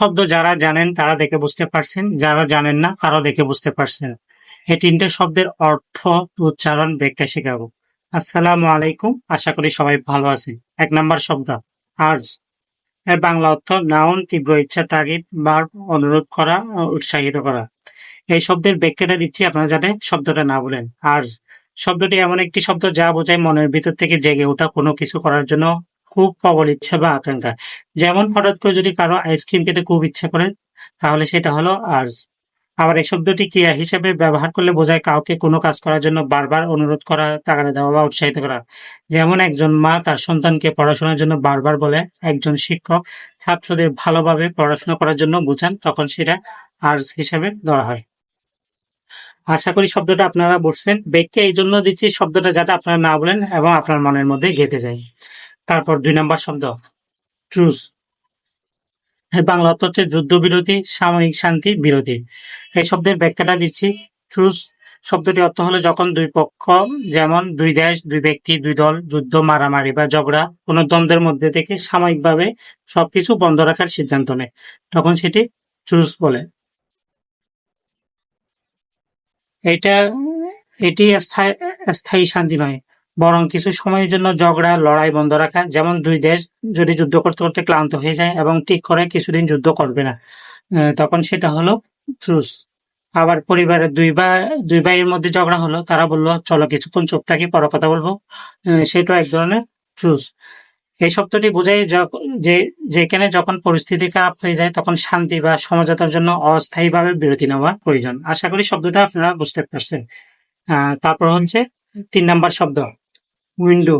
শব্দ যারা জানেন তারা দেখে বুঝতে পারছেন, যারা জানেন না তারাও দেখে বুঝতে পারছেন। এই তিনটে শব্দের অর্থ, উচ্চারণ, ব্যাখ্যা শেখাবো। আসসালামু আলাইকুম, আশা করি সবাই ভালো আছেন। ১ নাম্বার শব্দ আর্জ। এর বাংলা অর্থ নাউন, তীব্র ইচ্ছা, তাগিদ, ভার্ব, অনুরোধ করা, উৎসাহিত করা। এই শব্দের ব্যাখ্যাটা দিচ্ছি, আপনারা যাতে শব্দটা না বলেন। আর্জ শব্দটি এমন একটি শব্দ যা বোঝায় মনের ভিতর থেকে জেগে ওঠা কোনো কিছু করার জন্য খুব প্রবল ইচ্ছা বা আকাঙ্ক্ষা। যেমন হঠাৎ করে যদি কারো আইসক্রিম খেতে খুব ইচ্ছা করে, তাহলে সেটা হলো আর্জ। আবার এই শব্দটি ক্রিয়া হিসেবে ব্যবহার করলে বোঝায় কাউকে কোনো কাজ করার জন্য বারবার অনুরোধ করা, তাগাদা দেওয়া বা উৎসাহিত করা। যেমন একজন মা তার সন্তানকে পড়াশোনার জন্য বারবার বলে, একজন শিক্ষক ছাত্রদের ভালোভাবে পড়াশোনা করার জন্য বোঝান, তখন সেটা আর্জ হিসেবে ধরা হয়। আশা করি শব্দটা আপনারা বুঝছেন। ব্যাখ্যা এই জন্য দিচ্ছি শব্দটা যাতে আপনারা না বলেন এবং আপনার মনের মধ্যে গেঁথে যায়। তারপর ২ নম্বর শব্দ ট্রুস। এর বাংলা অর্থ হচ্ছে যুদ্ধবিরতি, সাময়িক শান্তি, বিরতি। এই শব্দের ব্যাখ্যাটা দিচ্ছি। ট্রুস শব্দটি অর্থ হলো যখন দুই পক্ষ, যেমন দুই দেশ, দুই ব্যক্তি, দুই দল যুদ্ধ, মারামারি বা ঝগড়া, কোনো দ্বন্দ্বের মধ্যে থেকে সাময়িকভাবে সবকিছু বন্ধ রাখার সিদ্ধান্ত নেয়, তখন সেটি ট্রুস বলে। এটা এটি স্থায়ী শান্তি নয়, বরং কিছু সময়ের জন্য ঝগড়া, লড়াই বন্ধ রাখা। যেমন দুই দেশ যদি যুদ্ধ করতে করতে ক্লান্ত হয়ে যায় এবং ঠিক করে কিছুদিন যুদ্ধ করবে না, তখন সেটা হলো ট্রুস। আবার পরিবারের দুই ভাইয়ের মধ্যে ঝগড়া হলো, তারা বললো চলো কিছুক্ষণ চুপ থাকি, পরে কথা বলবো, সেটাও এক ধরনের ট্রুস। এই শব্দটি বোঝায় যে যেখানে যখন পরিস্থিতি খারাপ হয়ে যায় তখন শান্তি বা সমঝোতার জন্য অস্থায়ীভাবে বিরতি নেওয়া প্রয়োজন। আশা করি শব্দটা আপনারা বুঝতে পারছেন। তারপর হচ্ছে ৩ নাম্বার শব্দ উইন্ডো।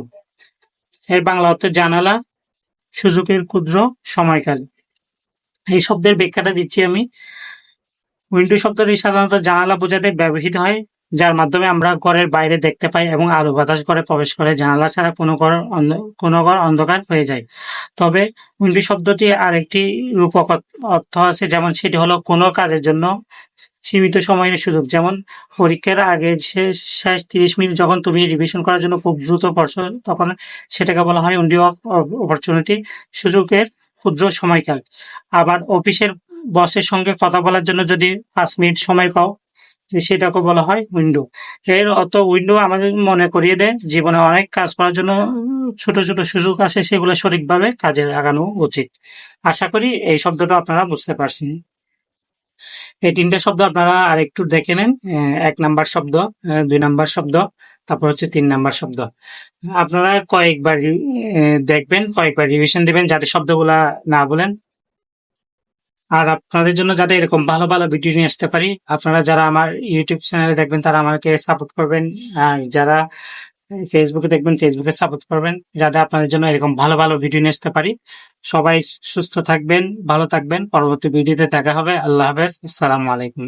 এর বাংলা অর্থ জানালা, সুযোগের ক্ষুদ্র সময়কাল। এই শব্দের ব্যাখ্যাটা দিচ্ছি আমি। উইন্ডো শব্দটি সাধারণত জানালা বোঝাতে ব্যবহৃত হয়, যার মাধ্যমে আমরা ঘরের বাইরে দেখতে পাই এবং আলো বাতাস ঘরে প্রবেশ করে। জানালা ছাড়া কোনো ঘর অন্ধকার হয়ে যায়। তবে উইন্ডো শব্দটি আরেকটি রূপক অর্থ আছে, যেমন সেটি হলো কোনো কাজের জন্য সীমিত সময়ের সুযোগ। যেমন পরীক্ষার আগের শেষ ৩০ মিনিট যখন তুমি রিভিশন করার জন্য খুব দ্রুত পড়ছো, তখন সেটাকে বলা হয় উইন্ডো অফ অপরচুনিটি, সুযোগের ক্ষুদ্র সময়কাল। আবার অফিসের বসের সঙ্গে কথা বলার জন্য যদি ৫ মিনিট সময় পাও, সেটাকে বলা হয় উইন্ডো। এর অর্থ উইন্ডো আমাদের মনে করিয়ে দেয় জীবনে অনেক কাজ করার জন্য ছোট ছোট সুযোগ আসে, সেগুলো সঠিকভাবে কাজে লাগানো উচিত। আশা করি এই শব্দটা আপনারা বুঝতে পারছেন। এই ৩ টে শব্দ আপনারা আরেকটু দেখে নেন। ১ নাম্বার শব্দ, ২ নাম্বার শব্দ, তারপর হচ্ছে ৩ নাম্বার শব্দ। আপনারা কয়েকবার দেখবেন, কয়েকবার রিভিশন দিবেন যাতে শব্দগুলা না বলেন। আর আপনাদের জন্য যাতে এরকম ভালো ভালো ভিডিও নিয়ে আসতে পারি, আপনারা যারা আমার ইউটিউব চ্যানেলে দেখবেন তারা আমাকে সাপোর্ট করবেন, আর যারা ফেসবুকে দেখবেন ফেসবুকে সাপোর্ট করবেন, যাতে আপনাদের জন্য এরকম ভালো ভালো ভিডিও নিয়ে আসতে পারি। সবাই সুস্থ থাকবেন, ভালো থাকবেন। পরবর্তী ভিডিওতে দেখা হবে। আল্লাহ হাফেজ, আসসালামু আলাইকুম।